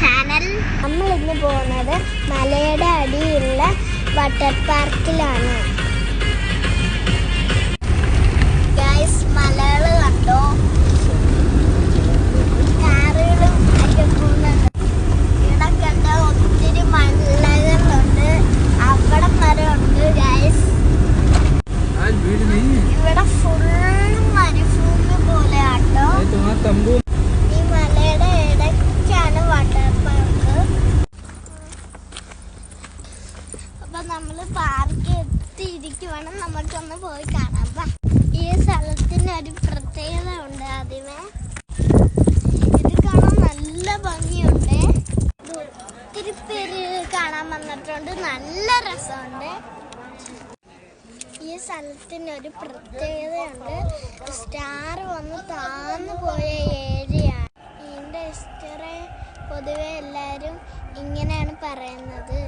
Channel. നമ്മൾ ഇന്ന് പോകുന്നത് മലയുടെ അടിയിലുള്ള വാട്ടർ പാർക്കിലാണ്. ഗൈസ്, മലകൾ കണ്ടോ? കാറുകളും ഒക്കെ പോകുന്നുണ്ട്. ഇവിടെ കണ്ട ഒത്തിരി മലകളുണ്ട്, അവിടെ വരെ ഉണ്ട്. ഗൈസ്, ഇവിടെ ഫുള്ള് മരുഭൂമി പോലെയാട്ടോ. ഈ മലയുടെ ഇടയ്ക്കാണ് വാട്ടർ പാർക്ക്. അപ്പൊ നമ്മള് പാർക്ക് എത്തിയിരിക്കുവാണ്. നമുക്കൊന്ന് പോയി കാണാം. ഈ സ്ഥലത്തിന് ഒരു പ്രത്യേകത ഉണ്ട്. ആദ്യമേ ഇത് കാണാൻ നല്ല ഭംഗിയുണ്ട്. ഒത്തിരി പേര് കാണാൻ വന്നിട്ടുണ്ട്. നല്ല രസമുണ്ട്. ഈ സ്ഥലത്തിന് ഒരു പ്രത്യേകതയുണ്ട്. സ്റ്റാർ വന്ന് താന്നു പോയ ഏരിയ. ഇതിൻ്റെ ഹിസ്റ്ററി പൊതുവെ എല്ലാവരും ഇങ്ങനെയാണ് പറയുന്നത്.